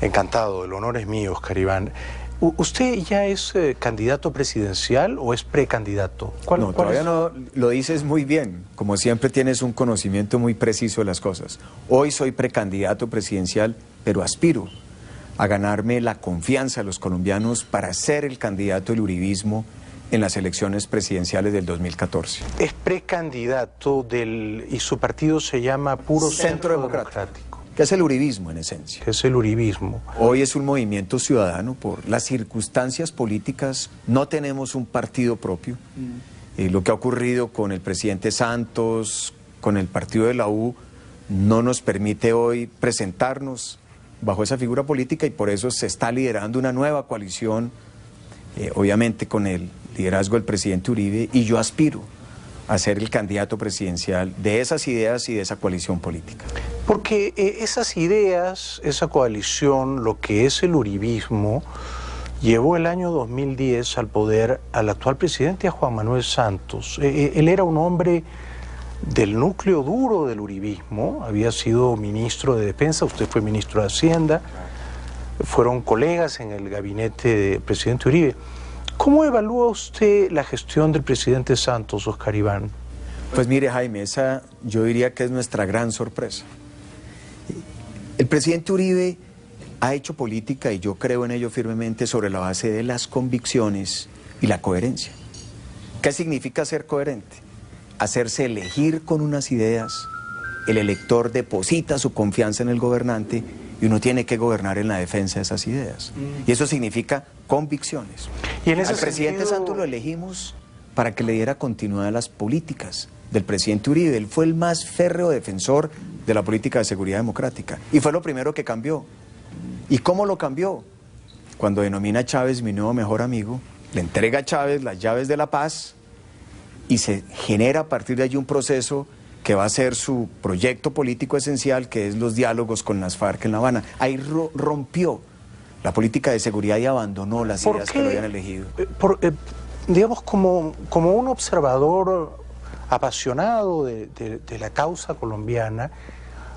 Encantado, el honor es mío, Oscar Iván. ¿Usted ya es candidato presidencial o es precandidato? No, todavía no, lo dices muy bien. Como siempre tienes un conocimiento muy preciso de las cosas. Hoy soy precandidato presidencial, pero aspiro a ganarme la confianza de los colombianos para ser el candidato del uribismo en las elecciones presidenciales del 2014. Es precandidato y su partido se llama Puro Centro Democrático. ¿Qué es el uribismo en esencia? ¿Qué es el uribismo? Hoy es un movimiento ciudadano por las circunstancias políticas. No tenemos un partido propio. Lo que ha ocurrido con el presidente Santos, con el partido de la U, no nos permite hoy presentarnos bajo esa figura política y por eso se está liderando una nueva coalición, obviamente con el liderazgo del presidente Uribe, y yo aspiro a ser el candidato presidencial de esas ideas y de esa coalición política. Porque esas ideas, esa coalición, lo que es el uribismo, llevó el año 2010 al poder al actual presidente, a Juan Manuel Santos. Él era un hombre del núcleo duro del uribismo, había sido ministro de Defensa, usted fue ministro de Hacienda, fueron colegas en el gabinete del presidente Uribe. ¿Cómo evalúa usted la gestión del presidente Santos, Oscar Iván? Pues mire, Jaime, esa yo diría que es nuestra gran sorpresa. El presidente Uribe ha hecho política, y yo creo en ello firmemente, sobre la base de las convicciones y la coherencia. ¿Qué significa ser coherente? Hacerse elegir con unas ideas, el elector deposita su confianza en el gobernante y uno tiene que gobernar en la defensa de esas ideas. Y eso significa convicciones. ¿Y en ese Al presidente Santos lo elegimos para que le diera continuidad a las políticas del presidente Uribe. Él fue el más férreo defensor de la política de seguridad democrática y fue lo primero que cambió. ¿Y cómo lo cambió? Cuando denomina a Chávez mi nuevo mejor amigo, le entrega a Chávez las llaves de la paz y se genera a partir de allí un proceso que va a ser su proyecto político esencial, que es los diálogos con las FARC en La Habana. Ahí rompió la política de seguridad y abandonó las ideas que lo habían elegido. Digamos, como un observador apasionado de la causa colombiana,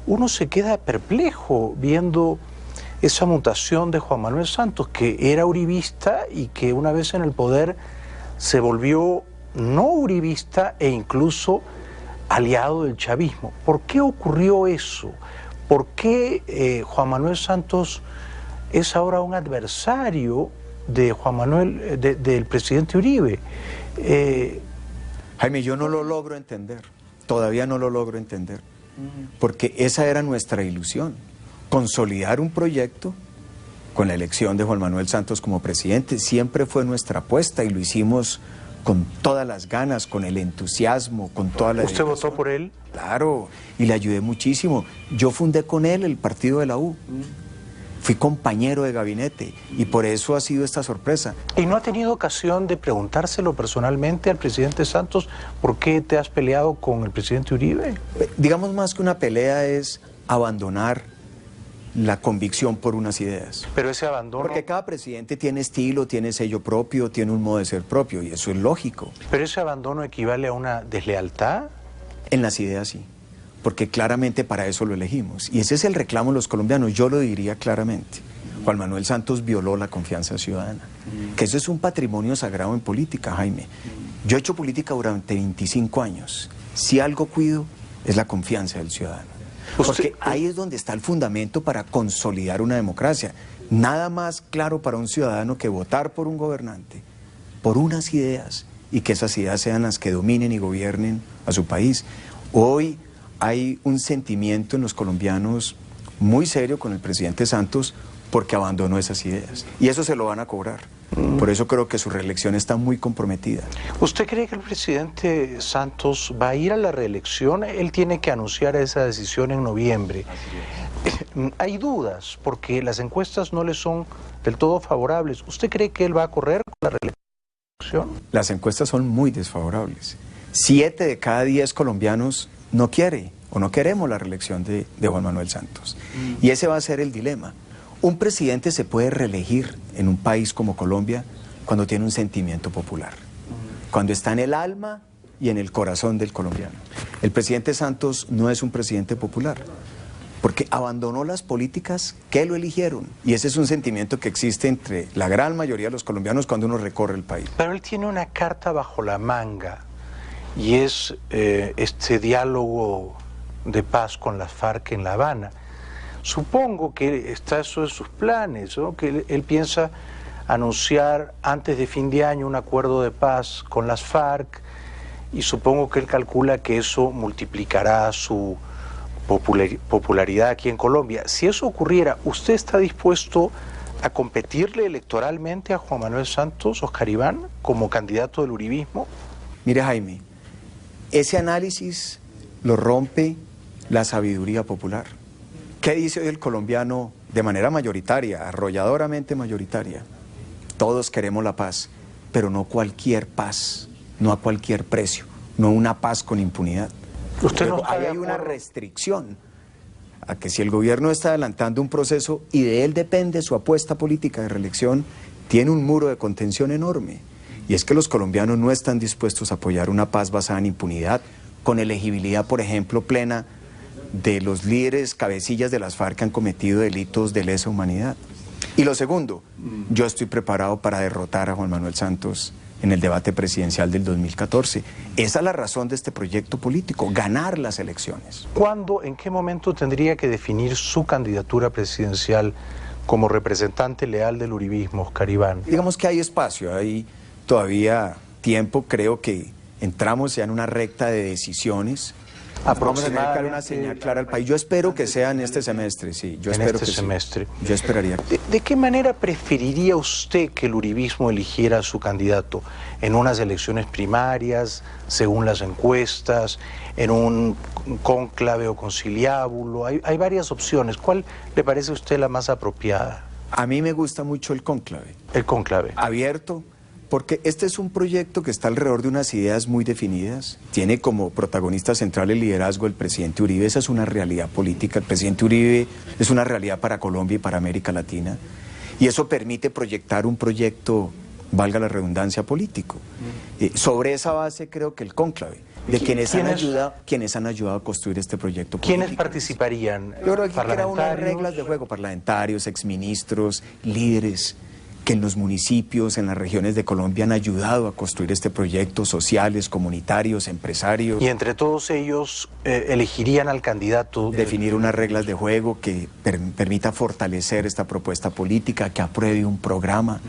uno se queda perplejo viendo esa mutación de Juan Manuel Santos, que era uribista y que una vez en el poder se volvió no uribista e incluso aliado del chavismo. ¿Por qué ocurrió eso? ¿Por qué Juan Manuel Santos es ahora un adversario de Juan Manuel, del presidente Uribe? Jaime, yo no lo logro entender, todavía no lo logro entender, porque esa era nuestra ilusión, consolidar un proyecto con la elección de Juan Manuel Santos como presidente. Siempre fue nuestra apuesta y lo hicimos con todas las ganas, con el entusiasmo, con toda la dedicación. ¿Usted votó por él? Claro, y le ayudé muchísimo. Yo fundé con él el partido de la U. Fui compañero de gabinete y por eso ha sido esta sorpresa. ¿Y no ha tenido ocasión de preguntárselo personalmente al presidente Santos por qué te has peleado con el presidente Uribe? Digamos, más que una pelea es abandonar la convicción por unas ideas. Pero ese abandono... Porque cada presidente tiene estilo, tiene sello propio, tiene un modo de ser propio y eso es lógico. ¿Pero ese abandono equivale a una deslealtad? En las ideas sí, porque claramente para eso lo elegimos. Y ese es el reclamo de los colombianos, yo lo diría claramente. Juan Manuel Santos violó la confianza ciudadana, que eso es un patrimonio sagrado en política, Jaime. Yo he hecho política durante 25 años. Si algo cuido es la confianza del ciudadano. Porque ahí es donde está el fundamento para consolidar una democracia. Nada más claro para un ciudadano que votar por un gobernante, por unas ideas, y que esas ideas sean las que dominen y gobiernen a su país. Hoy hay un sentimiento en los colombianos muy serio con el presidente Santos porque abandonó esas ideas. Y eso se lo van a cobrar. Por eso creo que su reelección está muy comprometida. ¿Usted cree que el presidente Santos va a ir a la reelección? Él tiene que anunciar esa decisión en noviembre. Hay dudas porque las encuestas no le son del todo favorables. ¿Usted cree que él va a correr con la reelección? Las encuestas son muy desfavorables. 7 de cada 10 colombianos no quiere o no queremos la reelección de Juan Manuel Santos. Y ese va a ser el dilema. Un presidente se puede reelegir en un país como Colombia cuando tiene un sentimiento popular, cuando está en el alma y en el corazón del colombiano. El presidente Santos no es un presidente popular. porque abandonó las políticas que lo eligieron. Y ese es un sentimiento que existe entre la gran mayoría de los colombianos cuando uno recorre el país. Pero él tiene una carta bajo la manga, y es este diálogo de paz con las FARC en La Habana. Supongo que está eso en sus planes, ¿no? Que él piensa anunciar antes de fin de año un acuerdo de paz con las FARC, y supongo que él calcula que eso multiplicará su popularidad aquí en Colombia. Si eso ocurriera, ¿usted está dispuesto a competirle electoralmente a Juan Manuel Santos, Oscar Iván, como candidato del uribismo? Mire, Jaime, ese análisis lo rompe la sabiduría popular. ¿Qué dice hoy el colombiano de manera mayoritaria, arrolladoramente mayoritaria? Todos queremos la paz, pero no cualquier paz, no a cualquier precio, no una paz con impunidad. Usted Ahí hay una restricción a que si el gobierno está adelantando un proceso y de él depende su apuesta política de reelección, tiene un muro de contención enorme. Y es que los colombianos no están dispuestos a apoyar una paz basada en impunidad, con elegibilidad, por ejemplo, plena de los líderes cabecillas de las FARC que han cometido delitos de lesa humanidad. Y lo segundo, yo estoy preparado para derrotar a Juan Manuel Santos en el debate presidencial del 2014. Esa es la razón de este proyecto político, ganar las elecciones. ¿Cuándo, en qué momento tendría que definir su candidatura presidencial como representante leal del uribismo, Oscar Iván? Digamos que hay espacio, hay todavía tiempo, creo que entramos ya en una recta de decisiones. Vamos a tener que dar una señal clara al país. Yo espero que sea en este semestre, sí. Yo espero que semestre. Sí. Yo esperaría. ¿De qué manera preferiría usted que el uribismo eligiera a su candidato? ¿En unas elecciones primarias, según las encuestas, en un cónclave o conciliábulo? Hay varias opciones. ¿Cuál le parece a usted la más apropiada? A mí me gusta mucho el cónclave. El cónclave. Abierto. Porque este es un proyecto que está alrededor de unas ideas muy definidas. Tiene como protagonista central el liderazgo del presidente Uribe. Esa es una realidad política. El presidente Uribe es una realidad para Colombia y para América Latina. Y eso permite proyectar un proyecto, valga la redundancia, político. Sobre esa base creo que el cónclave, de quienes han ayudado a construir este proyecto político. ¿Quiénes participarían? Yo creo que aquí crea unas reglas de juego, parlamentarios, exministros, líderes que en los municipios, en las regiones de Colombia han ayudado a construir este proyecto, sociales, comunitarios, empresarios. Y entre todos ellos elegirían al candidato. Definir unas reglas de juego que permita fortalecer esta propuesta política, que apruebe un programa,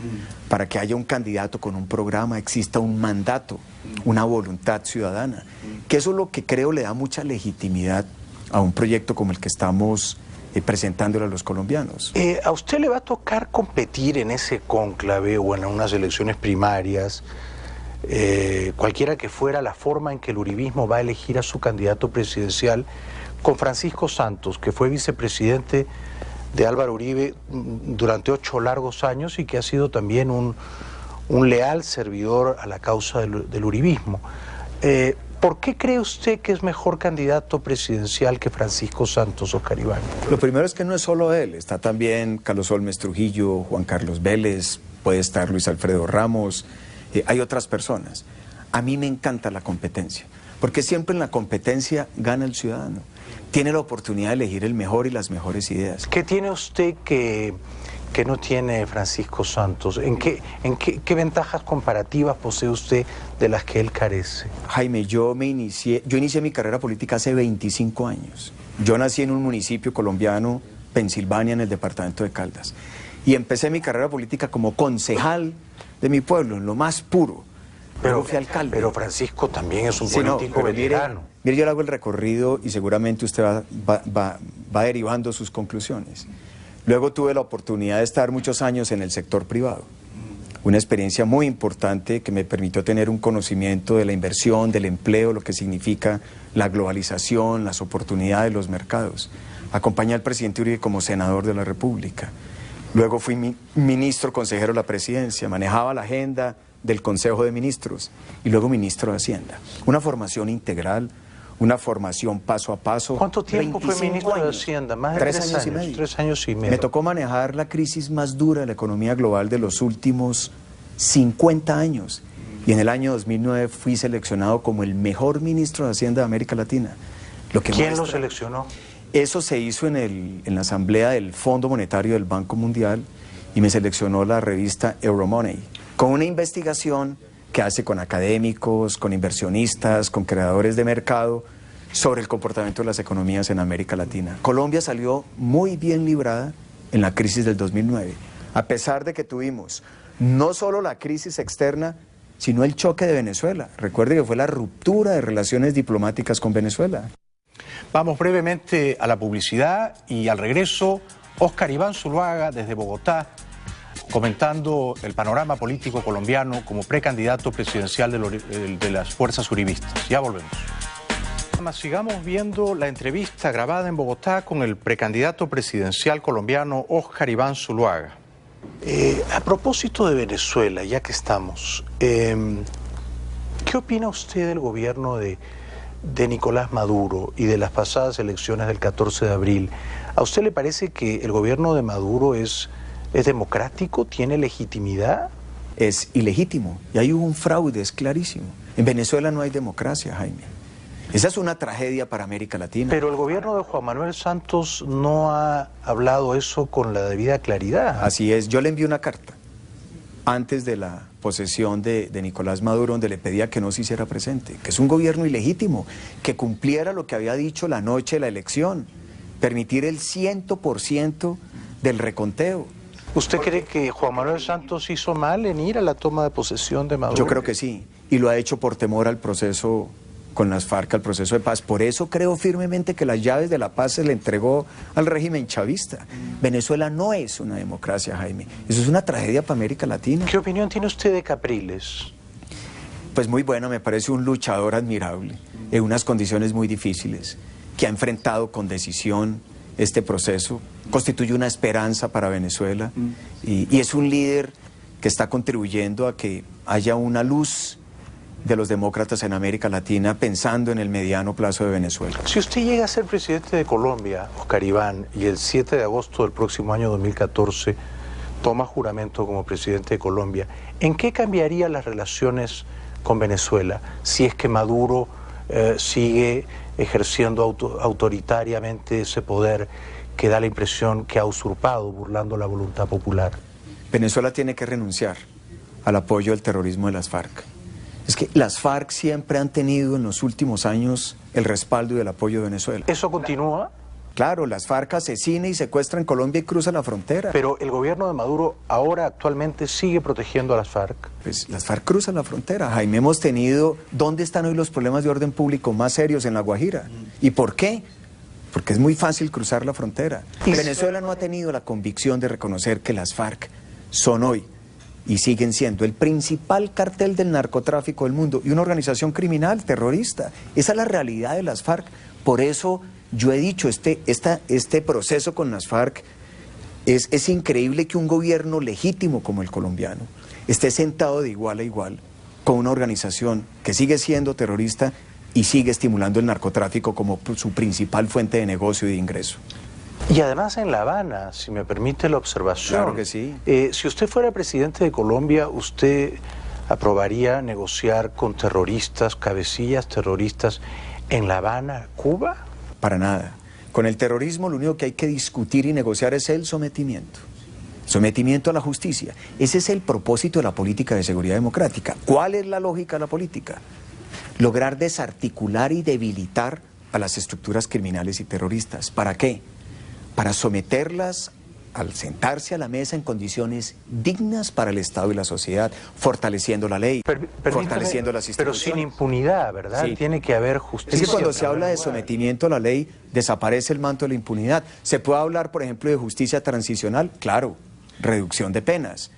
para que haya un candidato con un programa, exista un mandato, una voluntad ciudadana, que eso es lo que creo le da mucha legitimidad a un proyecto como el que estamos presentándolo a los colombianos. ¿A usted le va a tocar competir en ese cónclave o en unas elecciones primarias, cualquiera que fuera la forma en que el uribismo va a elegir a su candidato presidencial, con Francisco Santos, que fue vicepresidente de Álvaro Uribe durante 8 largos años y que ha sido también un leal servidor a la causa del uribismo? ¿Por qué cree usted que es mejor candidato presidencial que Francisco Santos, Oscar Iván? Lo primero es que no es solo él, está también Carlos Holmes Trujillo, Juan Carlos Vélez, puede estar Luis Alfredo Ramos, hay otras personas. A mí me encanta la competencia, porque siempre en la competencia gana el ciudadano. Tiene la oportunidad de elegir el mejor y las mejores ideas. ¿Qué tiene usted que no tiene Francisco Santos? ¿En qué ventajas comparativas posee usted de las que él carece? Jaime, yo inicié mi carrera política hace 25 años. Yo nací en un municipio colombiano, Pensilvania, en el departamento de Caldas. Y empecé mi carrera política como concejal de mi pueblo, en lo más puro. Pero fui alcalde. Pero Francisco también es un político veterano. Mire, yo le hago el recorrido y seguramente usted va derivando sus conclusiones. Luego tuve la oportunidad de estar muchos años en el sector privado, una experiencia muy importante que me permitió tener un conocimiento de la inversión, del empleo, lo que significa la globalización, las oportunidades, los mercados. Acompañé al presidente Uribe como senador de la República. Luego fui ministro consejero de la presidencia, manejaba la agenda del Consejo de Ministros y luego ministro de Hacienda. Una formación integral, una formación paso a paso. ¿Cuánto tiempo fue ministro de Hacienda? Más de 3 años y medio. 3 años y medio. Me tocó manejar la crisis más dura de la economía global de los últimos 50 años. Y en el año 2009 fui seleccionado como el mejor ministro de Hacienda de América Latina. ¿Quién lo seleccionó? Eso se hizo en la asamblea del Fondo Monetario del Banco Mundial y me seleccionó la revista Euromoney, con una investigación que hace con académicos, con inversionistas, con creadores de mercado, sobre el comportamiento de las economías en América Latina. Colombia salió muy bien librada en la crisis del 2009, a pesar de que tuvimos no solo la crisis externa, sino el choque de Venezuela. Recuerde que fue la ruptura de relaciones diplomáticas con Venezuela. Vamos brevemente a la publicidad y al regreso, Óscar Iván Zuluaga desde Bogotá, comentando el panorama político colombiano como precandidato presidencial de las fuerzas uribistas. Ya volvemos. Sigamos viendo la entrevista grabada en Bogotá con el precandidato presidencial colombiano Óscar Iván Zuluaga. A propósito de Venezuela, ya que estamos, ¿qué opina usted del gobierno de Nicolás Maduro y de las pasadas elecciones del 14 de abril? ¿A usted le parece que el gobierno de Maduro es democrático? ¿Tiene legitimidad? Es ilegítimo y ahí hubo un fraude, es clarísimo. En Venezuela no hay democracia, Jaime. Esa es una tragedia para América Latina. Pero el gobierno de Juan Manuel Santos no ha hablado eso con la debida claridad. Así es, yo le envié una carta antes de la posesión de Nicolás Maduro, donde le pedía que no se hiciera presente, que es un gobierno ilegítimo, que cumpliera lo que había dicho la noche de la elección, permitir el 100% del reconteo. ¿Usted cree que Juan Manuel Santos hizo mal en ir a la toma de posesión de Maduro? Yo creo que sí, y lo ha hecho por temor al proceso con las FARC, al proceso de paz. Por eso creo firmemente que las llaves de la paz se le entregó al régimen chavista. Venezuela no es una democracia, Jaime. Eso es una tragedia para América Latina. ¿Qué opinión tiene usted de Capriles? Pues muy bueno, me parece un luchador admirable, en unas condiciones muy difíciles, que ha enfrentado con decisión este proceso, constituye una esperanza para Venezuela y es un líder que está contribuyendo a que haya una luz de los demócratas en América Latina pensando en el mediano plazo de Venezuela. Si usted llega a ser presidente de Colombia, Óscar Iván, y el 7 de agosto del próximo año 2014 toma juramento como presidente de Colombia, ¿en qué cambiaría las relaciones con Venezuela si es que Maduro sigue ejerciendo autoritariamente ese poder que da la impresión que ha usurpado, burlando la voluntad popular? Venezuela tiene que renunciar al apoyo del terrorismo de las FARC. Es que las FARC siempre han tenido en los últimos años el respaldo y el apoyo de Venezuela. ¿Eso continúa? Claro, las FARC asesinan y secuestran Colombia y cruzan la frontera. Pero el gobierno de Maduro ahora actualmente sigue protegiendo a las FARC. Pues las FARC cruzan la frontera, Jaime. Hemos tenido, ¿dónde están hoy los problemas de orden público más serios en La Guajira? ¿Y por qué? Porque es muy fácil cruzar la frontera. Venezuela no ha tenido la convicción de reconocer que las FARC son hoy y siguen siendo el principal cartel del narcotráfico del mundo y una organización criminal, terrorista. Esa es la realidad de las FARC. Por eso yo he dicho, este proceso con las FARC, es increíble que un gobierno legítimo como el colombiano esté sentado de igual a igual con una organización que sigue siendo terrorista y sigue estimulando el narcotráfico como su principal fuente de negocio y de ingreso. Y además en La Habana, si me permite la observación. Claro que sí. Si usted fuera presidente de Colombia, ¿usted aprobaría negociar con terroristas, cabecillas terroristas en La Habana, Cuba? Para nada. Con el terrorismo lo único que hay que discutir y negociar es el sometimiento. Sometimiento a la justicia. Ese es el propósito de la política de seguridad democrática. ¿Cuál es la lógica de la política? Lograr desarticular y debilitar a las estructuras criminales y terroristas. ¿Para qué? Para someterlas al sentarse a la mesa en condiciones dignas para el Estado y la sociedad, fortaleciendo la ley, fortaleciendo las instituciones. Pero sin impunidad, ¿verdad? Sí. Tiene que haber justicia. Es que cuando se habla de sometimiento a la ley, desaparece el manto de la impunidad. ¿Se puede hablar, por ejemplo, de justicia transicional? Claro, reducción de penas.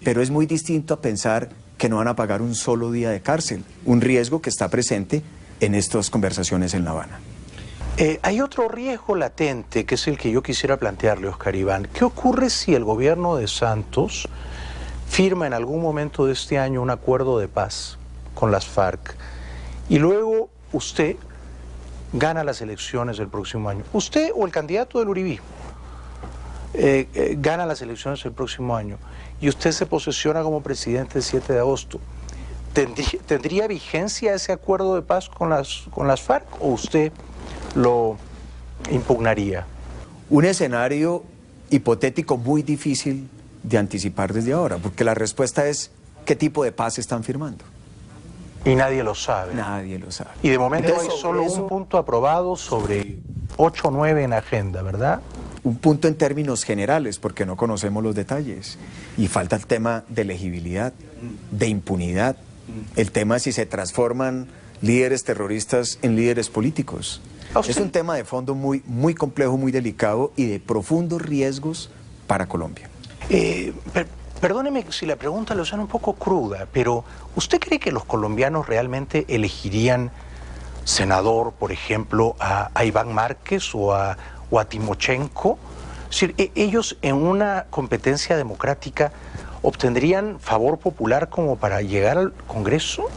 Pero es muy distinto a pensar que no van a pagar un solo día de cárcel, un riesgo que está presente en estas conversaciones en La Habana. Hay otro riesgo latente, que es el que yo quisiera plantearle, Óscar Iván. ¿Qué ocurre si el gobierno de Santos firma en algún momento de este año un acuerdo de paz con las FARC y luego usted gana las elecciones del próximo año? Usted o el candidato del uribismo gana las elecciones el próximo año y usted se posesiona como presidente el 7 de agosto. ¿Tendría vigencia ese acuerdo de paz con las FARC o usted lo impugnaría? Un escenario hipotético muy difícil de anticipar desde ahora, porque la respuesta es ¿qué tipo de paz están firmando? Y nadie lo sabe. Nadie lo sabe. Y de momento Entonces, hay solo un punto aprobado sobre 8 o 9 en agenda, ¿verdad? Un punto en términos generales, porque no conocemos los detalles. Y falta el tema de elegibilidad, de impunidad, el tema de si se transforman líderes terroristas en líderes políticos. Es un tema de fondo muy, muy complejo, muy delicado y de profundos riesgos para Colombia. Perdóneme si la pregunta le suena un poco cruda, pero ¿usted cree que los colombianos realmente elegirían senador, por ejemplo, a Iván Márquez o a Timochenko? Es decir, ellos en una competencia democrática obtendrían favor popular como para llegar al Congreso.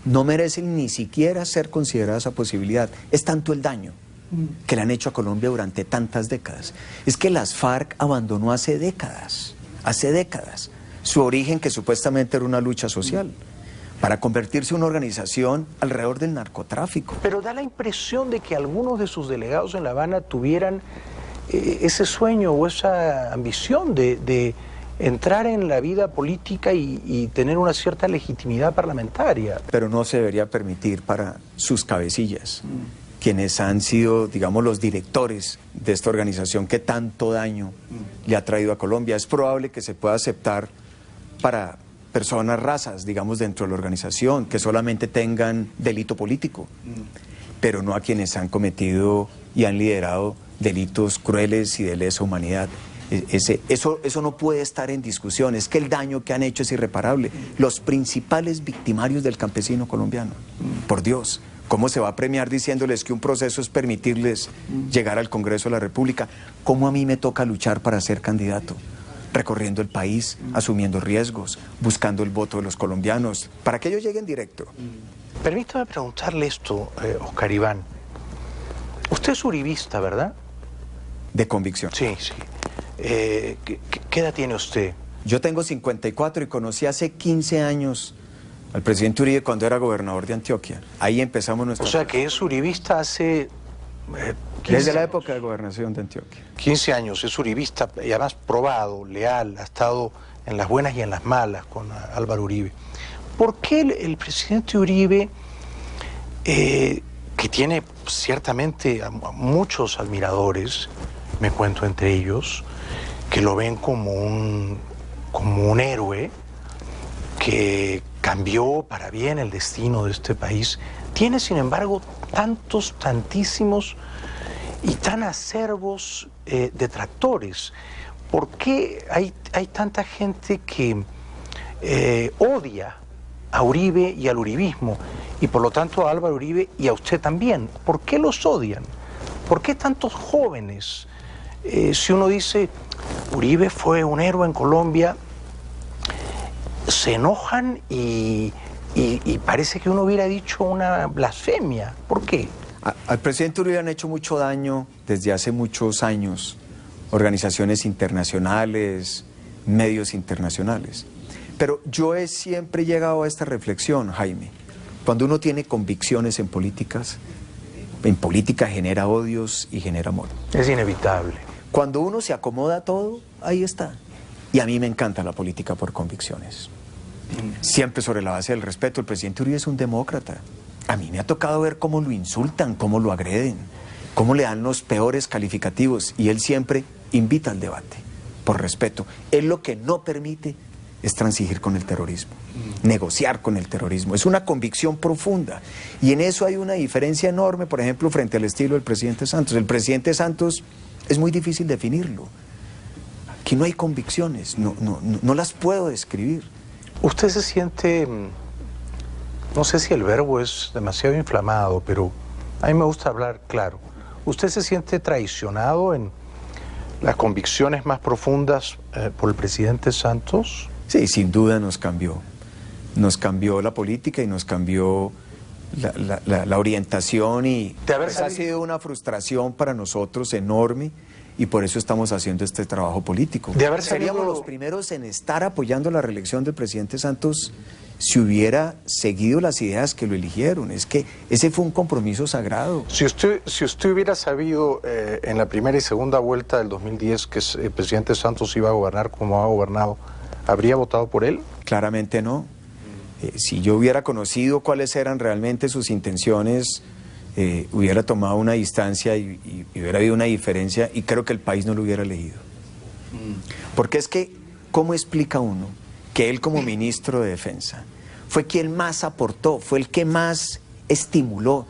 No merecen ni siquiera ser considerada esa posibilidad. Es tanto el daño que le han hecho a Colombia durante tantas décadas. Es que las FARC abandonó hace décadas, su origen, que supuestamente era una lucha social, para convertirse en una organización alrededor del narcotráfico. Pero da la impresión de que algunos de sus delegados en La Habana tuvieran ese sueño o esa ambición de entrar en la vida política y tener una cierta legitimidad parlamentaria. Pero no se debería permitir para sus cabecillas, quienes han sido, digamos, los directores de esta organización que tanto daño le ha traído a Colombia. Es probable que se pueda aceptar para personas razas, digamos, dentro de la organización, que solamente tengan delito político, pero no a quienes han cometido y han liderado delitos crueles y de lesa humanidad. Eso no puede estar en discusión. Es que el daño que han hecho es irreparable. Los principales victimarios del campesino colombiano, por Dios, ¿cómo se va a premiar diciéndoles que un proceso es permitirles llegar al Congreso de la República? ¿Cómo a mí me toca luchar para ser candidato? Recorriendo el país, asumiendo riesgos, buscando el voto de los colombianos, para que ellos lleguen directo. Permítame preguntarle esto, Oscar Iván. Usted es uribista, ¿verdad? De convicción. Sí, sí. ¿Qué edad tiene usted? Yo tengo 54 y conocí hace 15 años al presidente Uribe cuando era gobernador de Antioquia. Ahí empezamos nuestra... O sea que es uribista hace... Desde la época de gobernación de Antioquia. 15 años, es uribista y además probado, leal, ha estado en las buenas y en las malas con Álvaro Uribe. ¿Por qué el presidente Uribe, que tiene ciertamente a muchos admiradores, me cuento entre ellos, que lo ven como un héroe que cambió para bien el destino de este país, tiene sin embargo tantísimos y tan acervos detractores? ¿Por qué hay tanta gente que odia a Uribe y al uribismo y por lo tanto a Álvaro Uribe y a usted también? ¿Por qué los odian? ¿Por qué tantos jóvenes? Si uno dice Uribe fue un héroe en Colombia, se enojan y parece que uno hubiera dicho una blasfemia. ¿Por qué? Al presidente Uribe han hecho mucho daño desde hace muchos años organizaciones internacionales, medios internacionales. Pero yo he siempre llegado a esta reflexión, Jaime. Cuando uno tiene convicciones en política genera odios y genera amor. Es inevitable. Cuando uno se acomoda a todo, ahí está. Y a mí me encanta la política por convicciones. Siempre sobre la base del respeto. El presidente Uribe es un demócrata. A mí me ha tocado ver cómo lo insultan, cómo lo agreden, cómo le dan los peores calificativos. Y él siempre invita al debate, por respeto. Él lo que no permite es transigir con el terrorismo, negociar con el terrorismo. Es una convicción profunda. Y en eso hay una diferencia enorme, por ejemplo, frente al estilo del presidente Santos. El presidente Santos es muy difícil definirlo. Aquí no hay convicciones, no las puedo describir. Usted se siente, no sé si el verbo es demasiado inflamado, pero a mí me gusta hablar claro. ¿Usted se siente traicionado en las convicciones más profundas por el presidente Santos? Sí, sin duda nos cambió. Nos cambió la política y nos cambió la orientación y ha sido una frustración para nosotros enorme. Y por eso estamos haciendo este trabajo político. Seríamos los primeros en estar apoyando la reelección del presidente Santos si hubiera seguido las ideas que lo eligieron. Es que ese fue un compromiso sagrado. Si usted hubiera sabido en la primera y segunda vuelta del 2010 que el presidente Santos iba a gobernar como ha gobernado, ¿habría votado por él? Claramente no. Si yo hubiera conocido cuáles eran realmente sus intenciones, hubiera tomado una distancia y hubiera habido una diferencia, y creo que el país no lo hubiera elegido. Porque es que, ¿cómo explica uno que él como ministro de Defensa fue quien más aportó, fue el que más estimuló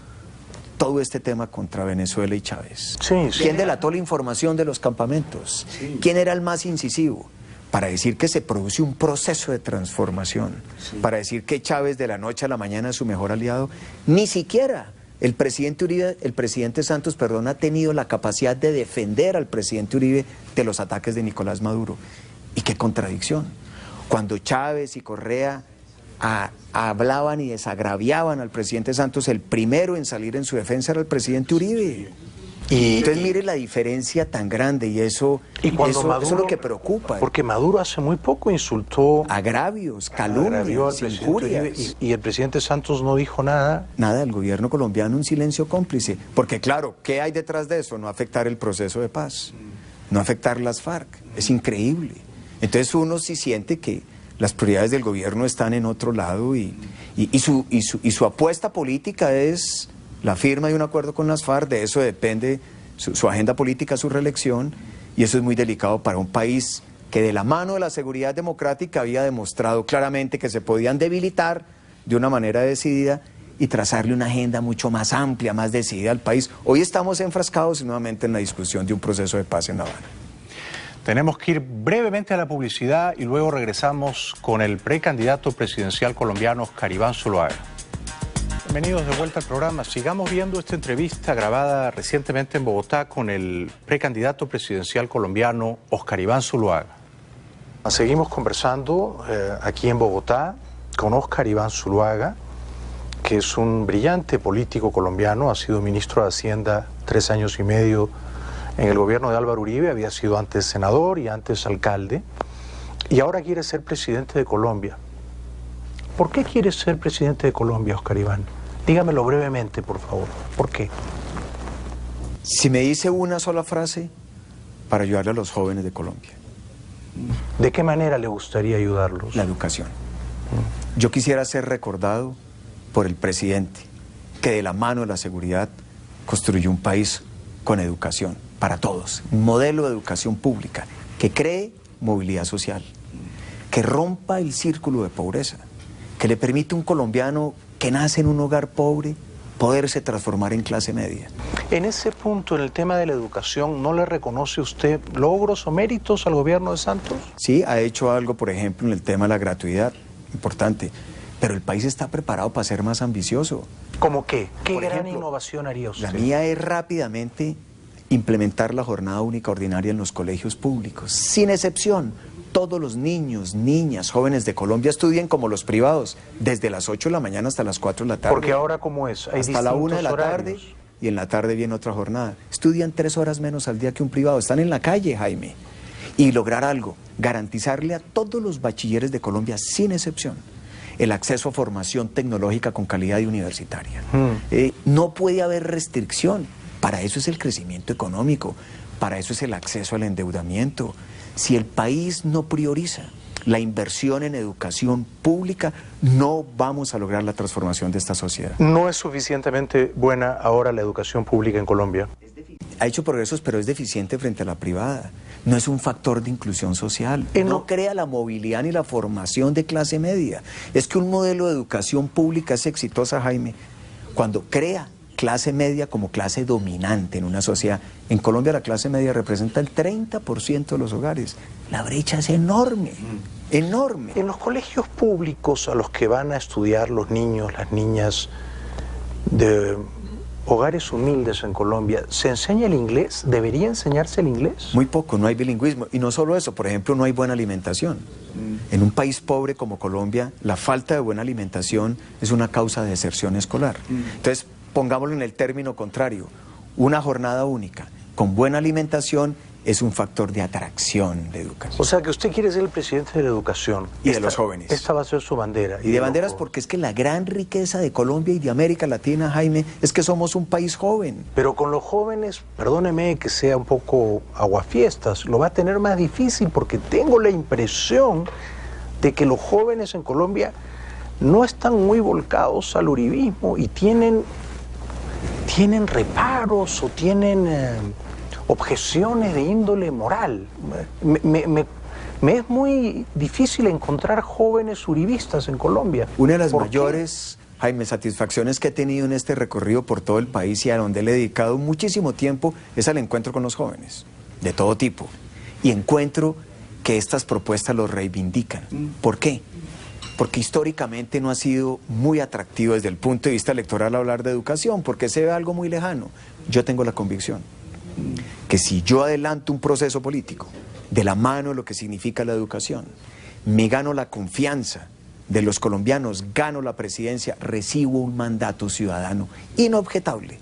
todo este tema contra Venezuela y Chávez? Sí. ¿Quién delató la información de los campamentos? Sí. ¿Quién era el más incisivo? Para decir que se produce un proceso de transformación, para decir que Chávez de la noche a la mañana es su mejor aliado. Ni siquiera el presidente Santos, ha tenido la capacidad de defender al presidente Uribe de los ataques de Nicolás Maduro. Y qué contradicción. Cuando Chávez y Correa hablaban y desagraviaban al presidente Santos, el primero en salir en su defensa era el presidente Uribe. Entonces mire la diferencia tan grande, y eso es lo que preocupa. Porque Maduro hace muy poco insultó, agravios, calumnias, injurias. Y el presidente Santos no dijo nada. Nada, el gobierno colombiano un silencio cómplice. Porque claro, ¿qué hay detrás de eso? No afectar el proceso de paz, no afectar las FARC. Es increíble. Entonces uno sí siente que las prioridades del gobierno están en otro lado, y su apuesta política es la firma de un acuerdo con las FARC. De eso depende su agenda política, su reelección, y eso es muy delicado para un país que de la mano de la seguridad democrática había demostrado claramente que se podían debilitar de una manera decidida y trazarle una agenda mucho más amplia, más decidida al país. Hoy estamos enfrascados nuevamente en la discusión de un proceso de paz en La Habana. Tenemos que ir brevemente a la publicidad y luego regresamos con el precandidato presidencial colombiano Óscar Iván Zuluaga. Bienvenidos de vuelta al programa. Sigamos viendo esta entrevista grabada recientemente en Bogotá con el precandidato presidencial colombiano Óscar Iván Zuluaga. Seguimos conversando aquí en Bogotá con Óscar Iván Zuluaga, que es un brillante político colombiano, ha sido ministro de Hacienda 3 años y medio en el gobierno de Álvaro Uribe, había sido antes senador y antes alcalde, y ahora quiere ser presidente de Colombia. ¿Por qué quiere ser presidente de Colombia, Óscar Iván? Dígamelo brevemente, por favor. ¿Por qué? Si me dice una sola frase, para ayudarle a los jóvenes de Colombia. ¿De qué manera le gustaría ayudarlos? La educación. Yo quisiera ser recordado por el presidente que de la mano de la seguridad construyó un país con educación para todos, un modelo de educación pública que cree movilidad social, que rompa el círculo de pobreza, que le permite a un colombiano que nace en un hogar pobre poderse transformar en clase media. En ese punto, en el tema de la educación, ¿no le reconoce usted logros o méritos al gobierno de Santos? Sí, ha hecho algo, por ejemplo, en el tema de la gratuidad, importante, pero el país está preparado para ser más ambicioso. ¿Cómo qué? ¿Qué por gran ejemplo, innovación haría usted? La mía es rápidamente implementar la jornada única ordinaria en los colegios públicos, sin excepción. Todos los niños, niñas, jóvenes de Colombia estudien como los privados, desde las 8 de la mañana hasta las 4 de la tarde. Porque ahora, ¿cómo es? Hay hasta la 1 de la horarios. tarde, y en la tarde viene otra jornada. Estudian 3 horas menos al día que un privado. Están en la calle, Jaime. Y lograr algo, garantizarle a todos los bachilleres de Colombia, sin excepción, el acceso a formación tecnológica con calidad y universitaria. No puede haber restricción. Para eso es el crecimiento económico, para eso es el acceso al endeudamiento. Si el país no prioriza la inversión en educación pública, no vamos a lograr la transformación de esta sociedad. ¿No es suficientemente buena ahora la educación pública en Colombia? Ha hecho progresos, pero es deficiente frente a la privada. No es un factor de inclusión social. No crea la movilidad ni la formación de clase media. Es que un modelo de educación pública es exitosa, Jaime, cuando crea clase media como clase dominante en una sociedad. En Colombia la clase media representa el 30% de los hogares. La brecha es enorme, enorme. En los colegios públicos a los que van a estudiar los niños, las niñas de hogares humildes en Colombia, ¿se enseña el inglés? ¿Debería enseñarse el inglés? Muy poco, no hay bilingüismo. Y no solo eso, por ejemplo, no hay buena alimentación. En un país pobre como Colombia, la falta de buena alimentación es una causa de deserción escolar. Entonces, pongámoslo en el término contrario, una jornada única con buena alimentación es un factor de atracción de educación. O sea, que usted quiere ser el presidente de la educación. Y de los jóvenes. Esta va a ser su bandera. Y de banderas, porque es que la gran riqueza de Colombia y de América Latina, Jaime, es que somos un país joven. Pero con los jóvenes, perdóneme que sea un poco aguafiestas, lo va a tener más difícil porque tengo la impresión de que los jóvenes en Colombia no están muy volcados al uribismo y tienen reparos o tienen objeciones de índole moral. Me es muy difícil encontrar jóvenes uribistas en Colombia. Una de las mayores, Jaime, satisfacciones que he tenido en este recorrido por todo el país y a donde le he dedicado muchísimo tiempo es al encuentro con los jóvenes, de todo tipo. Y encuentro que estas propuestas los reivindican. ¿Por qué? Porque históricamente no ha sido muy atractivo desde el punto de vista electoral hablar de educación, porque se ve algo muy lejano. Yo tengo la convicción que si yo adelanto un proceso político de la mano de lo que significa la educación, me gano la confianza de los colombianos, gano la presidencia, recibo un mandato ciudadano inobjetable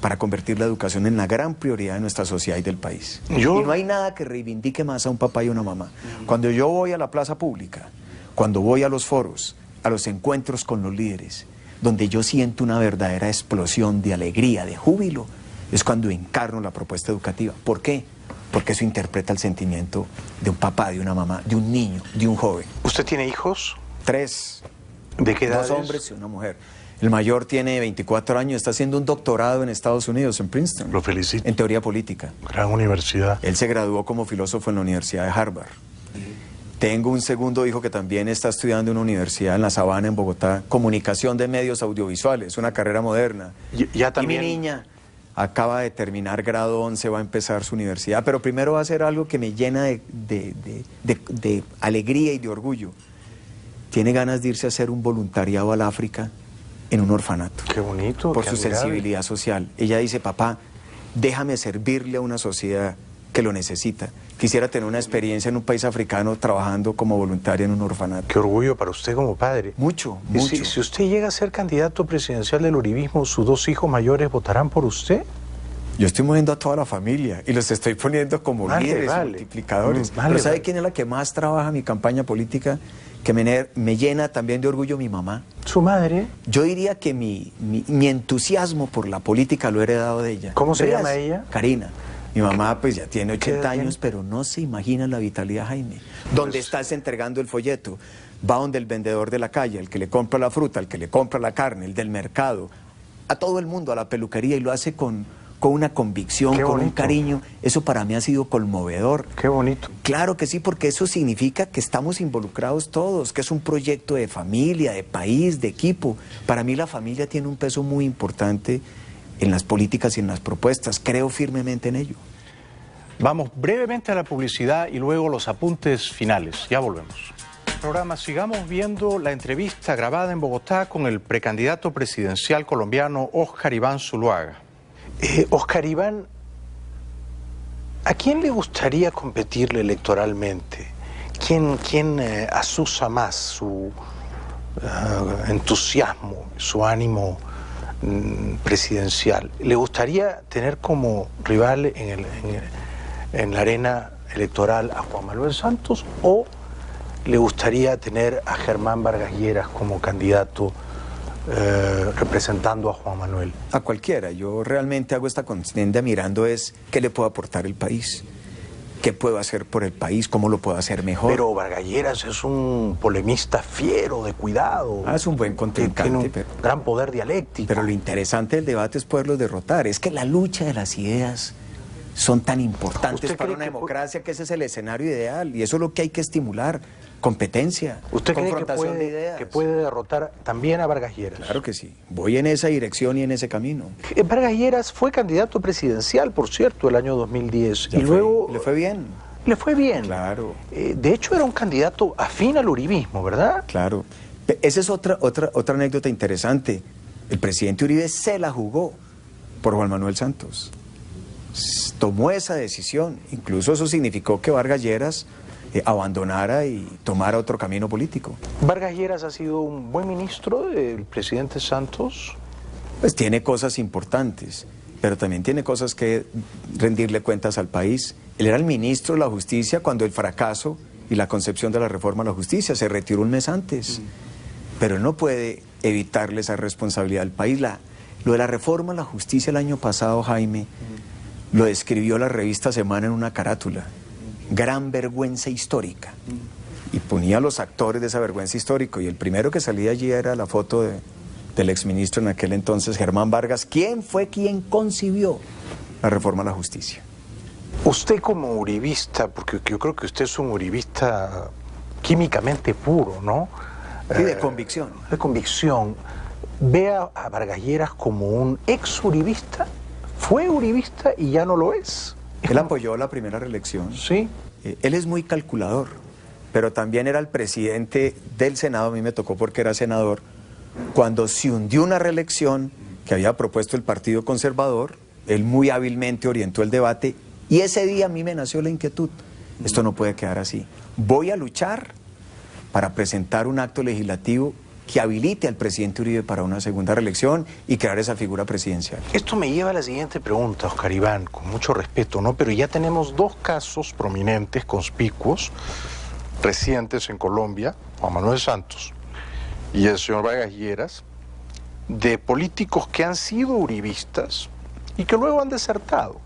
para convertir la educación en la gran prioridad de nuestra sociedad y del país. Y no hay nada que reivindique más a un papá y una mamá. Cuando yo voy a la plaza pública, cuando voy a los foros, a los encuentros con los líderes, donde yo siento una verdadera explosión de alegría, de júbilo, es cuando encarno la propuesta educativa. ¿Por qué? Porque eso interpreta el sentimiento de un papá, de una mamá, de un niño, de un joven. ¿Usted tiene hijos? 3. ¿De qué edades? 2 hombres y una mujer. El mayor tiene 24 años, está haciendo un doctorado en Estados Unidos, en Princeton. Lo felicito. En teoría política. Gran universidad. Él se graduó como filósofo en la Universidad de Harvard. Tengo un segundo hijo que también está estudiando en una universidad en La Sabana, en Bogotá, comunicación de medios audiovisuales, una carrera moderna. Ya también... Y mi niña acaba de terminar grado 11, va a empezar su universidad, pero primero va a hacer algo que me llena de alegría y de orgullo. Tiene ganas de irse a hacer un voluntariado al África en un orfanato. Qué bonito. Por su sensibilidad social. Ella dice, papá, déjame servirle a una sociedad que lo necesita. Quisiera tener una experiencia en un país africano trabajando como voluntaria en un orfanato. Qué orgullo para usted como padre. Mucho, Y mucho. si usted llega a ser candidato presidencial del uribismo, ¿sus 2 hijos mayores votarán por usted? Yo estoy moviendo a toda la familia y los estoy poniendo como líderes, multiplicadores. Pero ¿sabe quién es la que más trabaja mi campaña política? Que me llena también de orgullo, mi mamá. ¿Su madre? Yo diría que mi entusiasmo por la política lo he heredado de ella. ¿Cómo se llama ella? Karina. Mi mamá pues ya tiene 80 años, pero no se imagina la vitalidad, Jaime. Donde estás entregando el folleto, va donde el vendedor de la calle, el que le compra la fruta, el que le compra la carne, el del mercado, a todo el mundo, a la peluquería, y lo hace con una convicción, con un cariño. Eso para mí ha sido conmovedor. Qué bonito. Claro que sí, porque eso significa que estamos involucrados todos, que es un proyecto de familia, de país, de equipo. Para mí la familia tiene un peso muy importante en las políticas y en las propuestas. Creo firmemente en ello. Vamos brevemente a la publicidad y luego los apuntes finales. Ya volvemos. Programa, sigamos viendo la entrevista grabada en Bogotá con el precandidato presidencial colombiano Óscar Iván Zuluaga. Óscar Iván, ¿a quién le gustaría competirle electoralmente? ¿Quién asusa más su entusiasmo, su ánimo presidencial? ¿Le gustaría tener como rival en la arena electoral a Juan Manuel Santos o le gustaría tener a Germán Vargas Lleras como candidato representando a Juan Manuel? A cualquiera. Yo realmente hago esta contienda mirando es qué le puedo aportar el país, qué puedo hacer por el país, cómo lo puedo hacer mejor. Pero Vargas Lleras es un polemista fiero, de cuidado. Es un buen contrincante. Tiene un gran poder dialéctico. Pero lo interesante del debate es poderlos derrotar. Es que la lucha de las ideas son tan importantes para una democracia que ese es el escenario ideal y eso es lo que hay que estimular. Competencia, ¿usted cree confrontación de ideas. que puede derrotar también a Vargas Lleras? Claro que sí. Voy en esa dirección y en ese camino. Vargas Lleras fue candidato presidencial, por cierto, el año 2010. Luego le fue bien. Le fue bien. Claro. De hecho, era un candidato afín al uribismo, ¿verdad? Claro. Esa es otra anécdota interesante. El presidente Uribe se la jugó por Juan Manuel Santos. Tomó esa decisión. Incluso eso significó que Vargas Lleras abandonara y tomara otro camino político. ¿Vargas Lleras ha sido un buen ministro del presidente Santos? Pues tiene cosas importantes, pero también tiene cosas que rendirle cuentas al país Él era el ministro de la Justicia cuando el fracaso y la concepción de la reforma a la justicia se retiró un mes antes. Pero él no puede evitarle esa responsabilidad al país. Lo de la reforma a la justicia el año pasado, Jaime, lo describió la revista Semana en una carátula. Gran vergüenza histórica. Y ponía a los actores de esa vergüenza histórica. Y el primero que salía allí era la foto del exministro en aquel entonces, Germán Vargas. ¿Quién fue quien concibió la reforma a la justicia? Usted como uribista, porque yo creo que usted es un uribista químicamente puro, ¿no? Sí, de convicción. De convicción. ¿Ve a Vargas Lleras como un ex-uribista? ¿Fue uribista y ya no lo es? Él apoyó la primera reelección. Sí. Él es muy calculador, pero también era el presidente del Senado, a mí me tocó porque era senador, cuando se hundió una reelección que había propuesto el Partido Conservador, él muy hábilmente orientó el debate y ese día a mí me nació la inquietud. Esto no puede quedar así. Voy a luchar para presentar un acto legislativo que habilite al presidente Uribe para una segunda reelección y crear esa figura presidencial. Esto me lleva a la siguiente pregunta, Oscar Iván, con mucho respeto, ¿no? Pero ya tenemos dos casos prominentes, conspicuos, recientes en Colombia, Juan Manuel Santos y el señor Vargas Lleras, de políticos que han sido uribistas y que luego han desertado.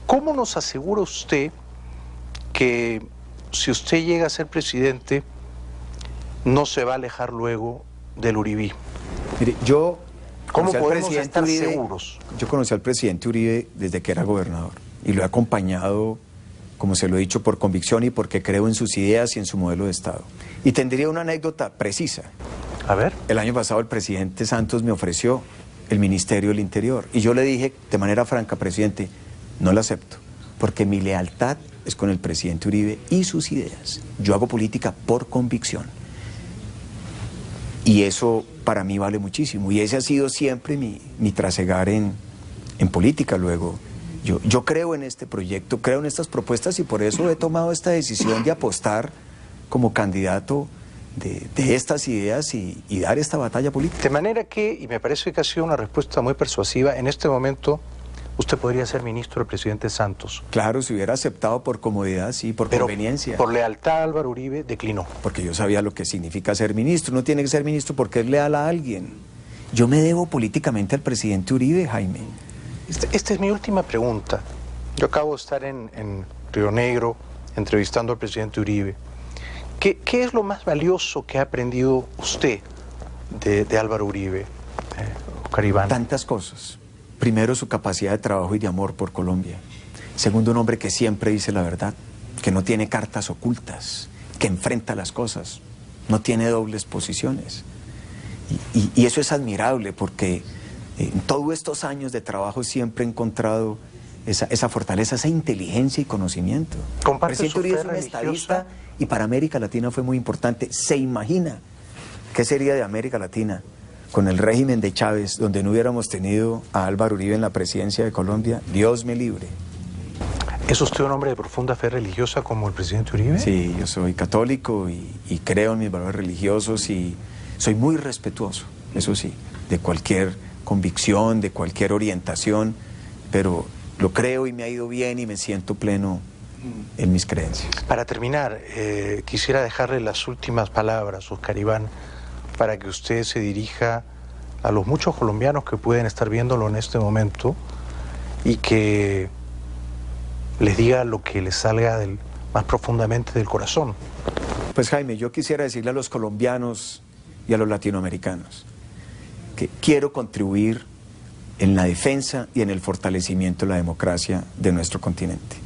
¿Cómo nos asegura usted que si usted llega a ser presidente no se va a alejar luego del uribismo? Mire, yo ¿Cómo conocí al podemos presidente estar Uribe, seguros? Yo conocí al presidente Uribe desde que era gobernador y lo he acompañado, como se lo he dicho, por convicción y porque creo en sus ideas y en su modelo de Estado. Y tendría una anécdota precisa. A ver. El año pasado el presidente Santos me ofreció el Ministerio del Interior y yo le dije de manera franca, presidente, no lo acepto, porque mi lealtad es con el presidente Uribe y sus ideas. Yo hago política por convicción. Y eso para mí vale muchísimo. Y ese ha sido siempre mi trasegar en política. Luego, yo creo en este proyecto, creo en estas propuestas y por eso he tomado esta decisión de apostar como candidato de estas ideas y dar esta batalla política. De manera que, y me parece que ha sido una respuesta muy persuasiva, en este momento usted podría ser ministro del presidente Santos. Claro, si hubiera aceptado por comodidad, sí, por conveniencia. Por lealtad a Álvaro Uribe declinó. Porque yo sabía lo que significa ser ministro. No tiene que ser ministro porque es leal a alguien. Yo me debo políticamente al presidente Uribe, Jaime. Esta es mi última pregunta. Yo acabo de estar en Río Negro entrevistando al presidente Uribe. ¿Qué es lo más valioso que ha aprendido usted de Álvaro Uribe, Oscar Iván? Tantas cosas. Primero, su capacidad de trabajo y de amor por Colombia. Segundo, un hombre que siempre dice la verdad, que no tiene cartas ocultas, que enfrenta las cosas, no tiene dobles posiciones. Y eso es admirable porque en todos estos años de trabajo siempre he encontrado esa fortaleza, esa inteligencia y conocimiento. El presidente Uribe es un estadista y para América Latina fue muy importante. ¿Se imagina qué sería de América Latina con el régimen de Chávez, donde no hubiéramos tenido a Álvaro Uribe en la presidencia de Colombia? Dios me libre. ¿Es usted un hombre de profunda fe religiosa como el presidente Uribe? Sí, yo soy católico y creo en mis valores religiosos y soy muy respetuoso, eso sí, de cualquier convicción, de cualquier orientación, pero lo creo y me ha ido bien y me siento pleno en mis creencias. Para terminar, quisiera dejarle las últimas palabras, Oscar Iván, para que usted se dirija a los muchos colombianos que pueden estar viéndolo en este momento y que les diga lo que les salga más profundamente del corazón. Pues Jaime, yo quisiera decirle a los colombianos y a los latinoamericanos que quiero contribuir en la defensa y en el fortalecimiento de la democracia de nuestro continente.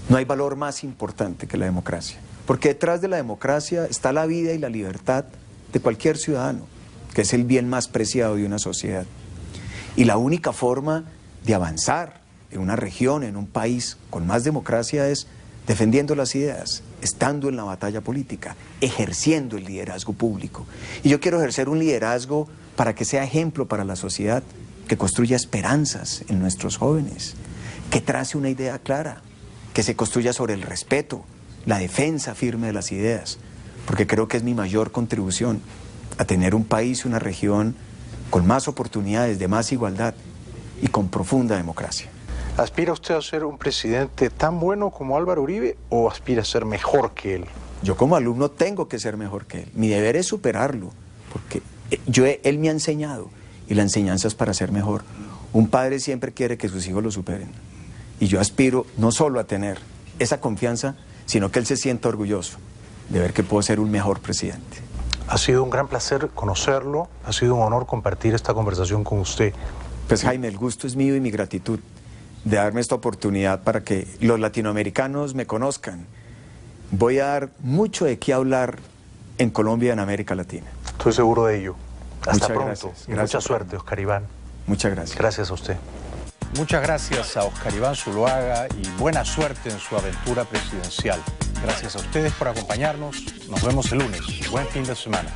No hay valor más importante que la democracia, porque detrás de la democracia está la vida y la libertad de cualquier ciudadano, que es el bien más preciado de una sociedad. Y la única forma de avanzar en una región, en un país con más democracia es defendiendo las ideas, estando en la batalla política, ejerciendo el liderazgo público. Y yo quiero ejercer un liderazgo para que sea ejemplo para la sociedad, que construya esperanzas en nuestros jóvenes, que trace una idea clara, que se construya sobre el respeto, la defensa firme de las ideas, porque creo que es mi mayor contribución a tener un país y una región con más oportunidades, de más igualdad y con profunda democracia. ¿Aspira usted a ser un presidente tan bueno como Álvaro Uribe o aspira a ser mejor que él? Yo como alumno tengo que ser mejor que él. Mi deber es superarlo, porque él me ha enseñado y la enseñanza es para ser mejor. Un padre siempre quiere que sus hijos lo superen. Y yo aspiro no solo a tener esa confianza, sino que él se sienta orgulloso de ver que puedo ser un mejor presidente. Ha sido un gran placer conocerlo, ha sido un honor compartir esta conversación con usted. Pues Jaime, el gusto es mío y mi gratitud de darme esta oportunidad para que los latinoamericanos me conozcan. Voy a dar mucho de qué hablar en Colombia y en América Latina. Estoy seguro de ello. Hasta Muchas pronto. gracias. Y mucha suerte, Oscar Iván. Muchas gracias. Gracias a usted. Muchas gracias a Oscar Iván Zuluaga y buena suerte en su aventura presidencial. Gracias a ustedes por acompañarnos. Nos vemos el lunes. Buen fin de semana.